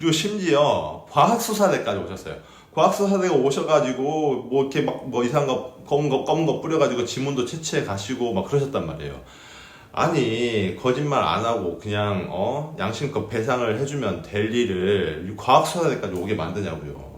그리고 심지어 과학수사대까지 오셨어요. 과학수사대가 오셔가지고 뭐 이렇게 막 뭐 이상한 거 검은 거 뿌려가지고 지문도 채취해 가시고 막 그러셨단 말이에요. 아니 거짓말 안 하고 그냥 양심껏 배상을 해주면 될 일을 과학수사대까지 오게 만드냐고요.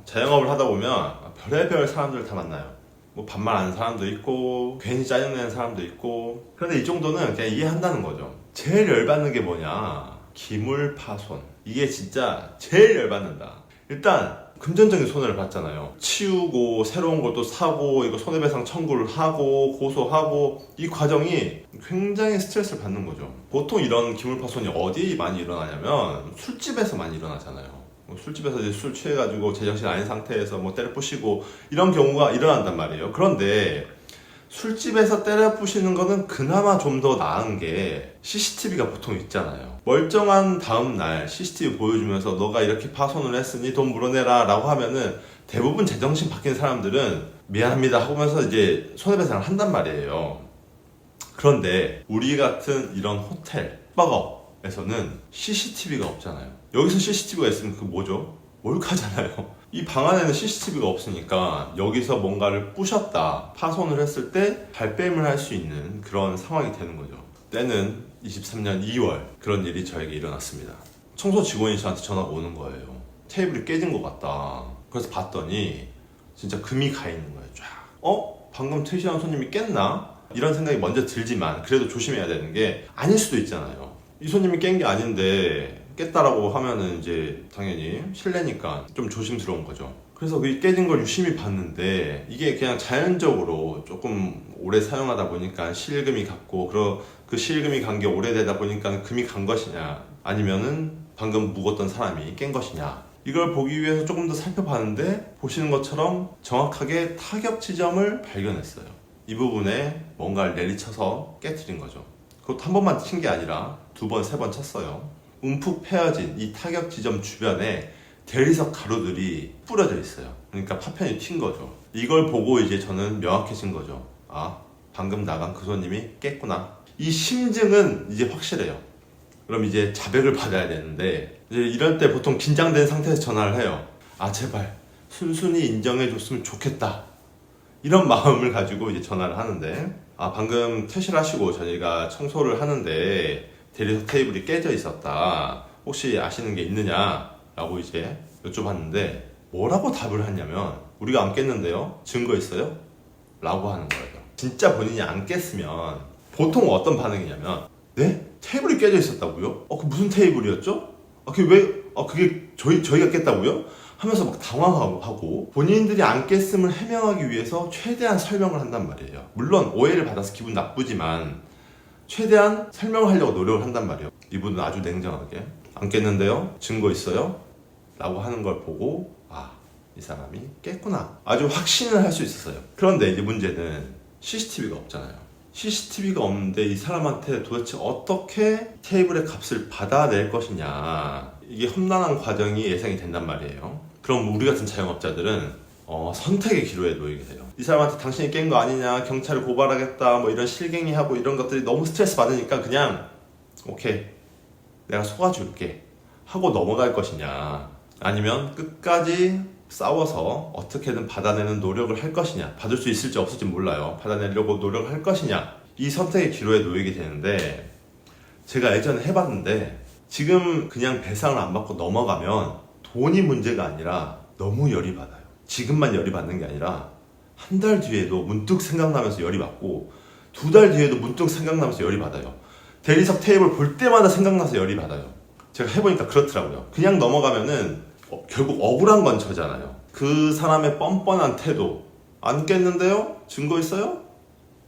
자영업을 하다 보면 별의별 사람들 다 만나요. 뭐 반말하는 사람도 있고 괜히 짜증내는 사람도 있고. 그런데 이 정도는 그냥 이해한다는 거죠. 제일 열받는 게 뭐냐, 기물파손. 이게 진짜 제일 열받는다. 일단 금전적인 손해를 봤잖아요. 치우고 새로운 것도 사고 이거 손해배상 청구를 하고 고소하고, 이 과정이 굉장히 스트레스를 받는 거죠. 보통 이런 기물파손이 어디 많이 일어나냐면 술집에서 많이 일어나잖아요. 술집에서 이제 술 취해가지고 제정신 아닌 상태에서 뭐 때려 부시고 이런 경우가 일어난단 말이에요. 그런데 술집에서 때려 부시는 거는 그나마 좀 더 나은 게 CCTV가 보통 있잖아요. 멀쩡한 다음날 CCTV 보여주면서 너가 이렇게 파손을 했으니 돈 물어내라 라고 하면은 대부분 제정신 바뀐 사람들은 미안합니다 하면서 이제 손해배상을 한단 말이에요. 그런데 우리 같은 이런 호텔, 숙박업에서는 CCTV가 없잖아요. 여기서 CCTV가 있으면 그 뭐죠? 몰카잖아요. 이 방 안에는 CCTV가 없으니까 여기서 뭔가를 부셨다, 파손을 했을 때 발뺌을 할 수 있는 그런 상황이 되는 거죠. 때는 23년 2월 그런 일이 저에게 일어났습니다. 청소 직원이 저한테 전화가 오는 거예요. 테이블이 깨진 것 같다. 그래서 봤더니 진짜 금이 가 있는 거예요. 쫙. 방금 퇴실한 손님이 깼나? 이런 생각이 먼저 들지만 그래도 조심해야 되는 게 아닐 수도 있잖아요. 이 손님이 깬 게 아닌데 깼다라고 하면은 이제 당연히 실례니까 좀 조심스러운 거죠. 그래서 그 깨진 걸 유심히 봤는데 이게 그냥 자연적으로 조금 오래 사용하다 보니까 실금이 갔고, 그 실금이 간 게 오래되다 보니까 금이 간 것이냐, 아니면은 방금 묵었던 사람이 깬 것이냐, 이걸 보기 위해서 조금 더 살펴봤는데 보시는 것처럼 정확하게 타격 지점을 발견했어요. 이 부분에 뭔가를 내리쳐서 깨트린 거죠. 그것도 한 번만 친 게 아니라 두 번, 세 번 쳤어요. 움푹 패여진 이 타격 지점 주변에 대리석 가루들이 뿌려져 있어요. 그러니까 파편이 튄 거죠. 이걸 보고 이제 저는 명확해진 거죠. 아, 방금 나간 그 손님이 깼구나. 이 심증은 이제 확실해요. 그럼 이제 자백을 받아야 되는데, 이제 이럴 때 보통 긴장된 상태에서 전화를 해요. 아, 제발 순순히 인정해 줬으면 좋겠다, 이런 마음을 가지고 이제 전화를 하는데, 아, 방금 퇴실하시고 저희가 청소를 하는데 대리석 테이블이 깨져 있었다, 혹시 아시는 게 있느냐 라고 이제 여쭤봤는데, 뭐라고 답을 했냐면, 우리가 안 깼는데요, 증거 있어요? 라고 하는 거예요. 진짜 본인이 안 깼으면 보통 어떤 반응이냐면, 네? 테이블이 깨져 있었다고요? 그 무슨 테이블이었죠? 그게 저희가 깼다고요? 하면서 막 당황하고, 본인들이 안 깼음을 해명하기 위해서 최대한 설명을 한단 말이에요. 물론 오해를 받아서 기분 나쁘지만 최대한 설명을 하려고 노력을 한단 말이에요. 이분은 아주 냉정하게 안 깼는데요, 증거 있어요? 라고 하는 걸 보고, 아, 이 사람이 깼구나, 아주 확신을 할 수 있었어요. 그런데 이제 문제는 CCTV가 없잖아요. CCTV가 없는데 이 사람한테 도대체 어떻게 테이블의 값을 받아낼 것이냐, 이게 험난한 과정이 예상이 된단 말이에요. 그럼 우리 같은 자영업자들은 선택의 기로에 놓이게 돼요. 이 사람한테 당신이 깬 거 아니냐, 경찰을 고발하겠다, 뭐 이런 실갱이하고 이런 것들이 너무 스트레스 받으니까 그냥 오케이, 내가 속아줄게 하고 넘어갈 것이냐, 아니면 끝까지 싸워서 어떻게든 받아내는 노력을 할 것이냐, 받을 수 있을지 없을지 몰라요, 받아내려고 노력을 할 것이냐, 이 선택의 기로에 놓이게 되는데, 제가 예전에 해봤는데 지금 그냥 배상을 안 받고 넘어가면 돈이 문제가 아니라 너무 열이 받아요. 지금만 열이 받는 게 아니라 한 달 뒤에도 문득 생각나면서 열이 받고, 두 달 뒤에도 문득 생각나면서 열이 받아요. 대리석 테이블 볼 때마다 생각나서 열이 받아요. 제가 해보니까 그렇더라고요. 그냥 넘어가면은 결국 억울한 건 저잖아요. 그 사람의 뻔뻔한 태도, 안 깼는데요? 증거 있어요?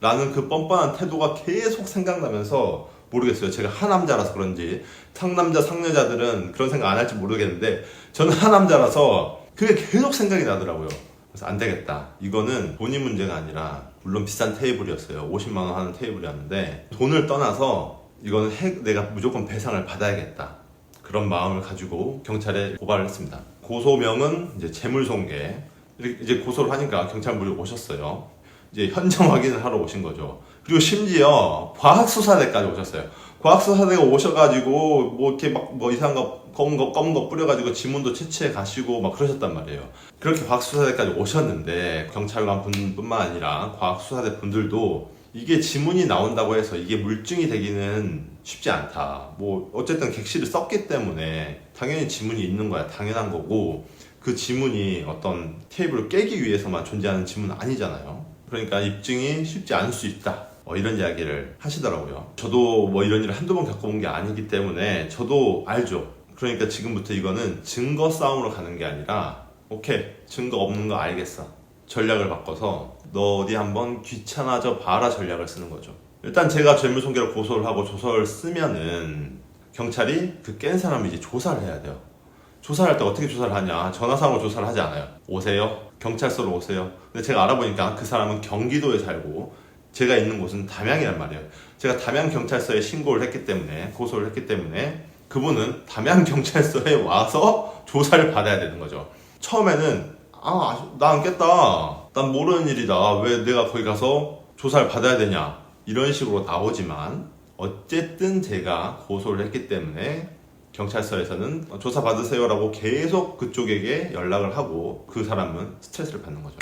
라는 그 뻔뻔한 태도가 계속 생각나면서, 모르겠어요, 제가 하남자라서 그런지 상남자 상여자들은 그런 생각 안 할지 모르겠는데 저는 하남자라서 그게 계속 생각이 나더라고요. 그래서 안 되겠다, 이거는 돈이 문제가 아니라, 물론 비싼 테이블이었어요. 50만 원 하는 테이블이었는데 돈을 떠나서 이거는 내가 무조건 배상을 받아야겠다, 그런 마음을 가지고 경찰에 고발을 했습니다. 고소명은 이제 재물손괴. 이제 고소를 하니까 경찰분이 오셨어요. 이제 현장 확인을 하러 오신 거죠. 그리고 심지어 과학수사대까지 오셨어요. 과학수사대가 오셔가지고 뭐 이렇게 막 뭐 이상한 거 검은 거 뿌려가지고 지문도 채취해 가시고 막 그러셨단 말이에요. 그렇게 과학수사대까지 오셨는데 경찰관 분뿐만 아니라 과학수사대 분들도 이게 지문이 나온다고 해서 이게 물증이 되기는 쉽지 않다. 뭐 어쨌든 객실을 썼기 때문에 당연히 지문이 있는 거야. 당연한 거고 그 지문이 어떤 테이블을 깨기 위해서만 존재하는 지문은 아니잖아요. 그러니까 입증이 쉽지 않을 수 있다. 이런 이야기를 하시더라고요. 저도 뭐 이런 일을 한두 번 겪어본 게 아니기 때문에 저도 알죠. 그러니까 지금부터 이거는 증거 싸움으로 가는 게 아니라 오케이, 증거 없는 거 알겠어. 전략을 바꿔서 너 어디 한번 귀찮아져 봐라 전략을 쓰는 거죠. 일단 제가 죄물손괴를 고소를 하고 조서를 쓰면은 경찰이 그 깬 사람을 이제 조사를 해야 돼요. 조사를 할 때 어떻게 조사를 하냐? 전화상으로 조사를 하지 않아요. 오세요. 경찰서로 오세요. 근데 제가 알아보니까 그 사람은 경기도에 살고 제가 있는 곳은 담양이란 말이에요. 제가 담양경찰서에 신고를 했기 때문에, 고소를 했기 때문에 그분은 담양경찰서에 와서 조사를 받아야 되는 거죠. 처음에는 나 안 깼다. 난 모르는 일이다. 왜 내가 거기 가서 조사를 받아야 되냐. 이런 식으로 나오지만 어쨌든 제가 고소를 했기 때문에 경찰서에서는 조사 받으세요라고 계속 그쪽에게 연락을 하고 그 사람은 스트레스를 받는 거죠.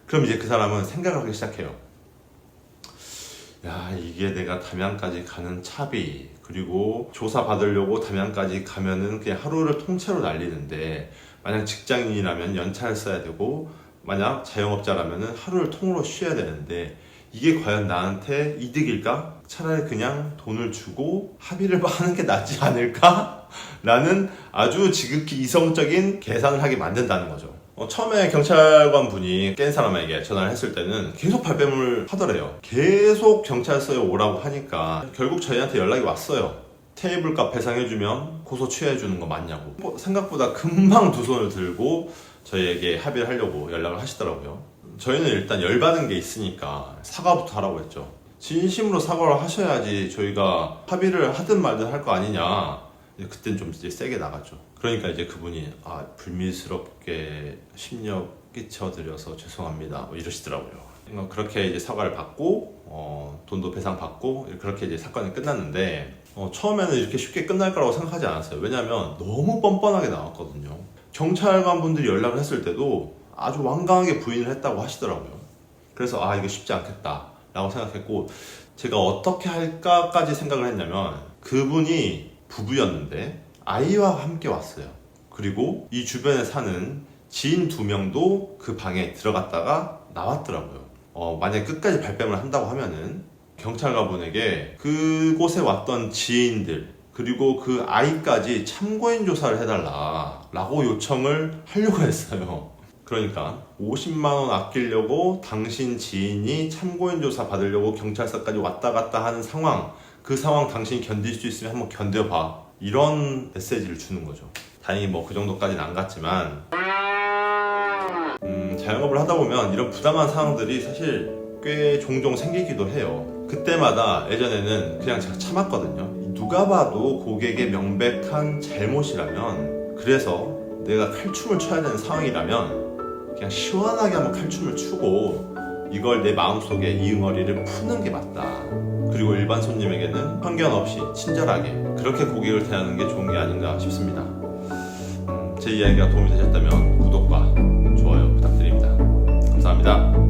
그럼 이제 그 사람은 생각을 하기 시작해요. 야, 이게 내가 담양까지 가는 차비, 그리고 조사 받으려고 담양까지 가면은 그냥 하루를 통째로 날리는데, 만약 직장인이라면 연차를 써야 되고, 만약 자영업자라면은 하루를 통으로 쉬어야 되는데, 이게 과연 나한테 이득일까? 차라리 그냥 돈을 주고 합의를 하는 게 낫지 않을까? 라는 아주 지극히 이성적인 계산을 하게 만든다는 거죠. 처음에 경찰관 분이 깬 사람에게 전화를 했을 때는 계속 발뺌을 하더래요. 계속 경찰서에 오라고 하니까 결국 저희한테 연락이 왔어요. 테이블값 배상해주면 고소 취해주는 거 맞냐고. 생각보다 금방 두 손을 들고 저희에게 합의를 하려고 연락을 하시더라고요. 저희는 일단 열받은 게 있으니까 사과부터 하라고 했죠. 진심으로 사과를 하셔야지 저희가 합의를 하든 말든 할 거 아니냐. 그땐 좀 이제 세게 나갔죠. 그러니까 이제 그분이 불미스럽게 심력 끼쳐드려서 죄송합니다 뭐 이러시더라고요. 그렇게 이제 사과를 받고 돈도 배상받고 그렇게 이제 사건이 끝났는데 처음에는 이렇게 쉽게 끝날 거라고 생각하지 않았어요. 왜냐면 너무 뻔뻔하게 나왔거든요. 경찰관 분들이 연락을 했을 때도 아주 완강하게 부인을 했다고 하시더라고요. 그래서 이거 쉽지 않겠다 라고 생각했고, 제가 어떻게 할까까지 생각을 했냐면, 그분이 부부였는데 아이와 함께 왔어요. 그리고 이 주변에 사는 지인 2명도 그 방에 들어갔다가 나왔더라고요. 만약 끝까지 발뺌을 한다고 하면은 경찰관분에게 그곳에 왔던 지인들 그리고 그 아이까지 참고인 조사를 해달라 라고 요청을 하려고 했어요. 그러니까 50만원 아끼려고 당신 지인이 참고인 조사 받으려고 경찰서까지 왔다 갔다 하는 상황, 그 상황 당신이 견딜 수 있으면 한번 견뎌봐, 이런 메시지를 주는 거죠. 다행히 뭐 그 정도까지는 안 갔지만 자영업을 하다 보면 이런 부당한 상황들이 사실 꽤 종종 생기기도 해요. 그때마다 예전에는 그냥 제가 참았거든요. 누가 봐도 고객의 명백한 잘못이라면, 그래서 내가 칼춤을 춰야 되는 상황이라면 그냥 시원하게 한번 칼춤을 추고 이걸 내 마음속에 이응어리를 푸는 게 맞다. 그리고 일반 손님에게는 편견 없이 친절하게 그렇게 고객을 대하는 게 좋은 게 아닌가 싶습니다. 제 이야기가 도움이 되셨다면 구독과 좋아요 부탁드립니다. 감사합니다.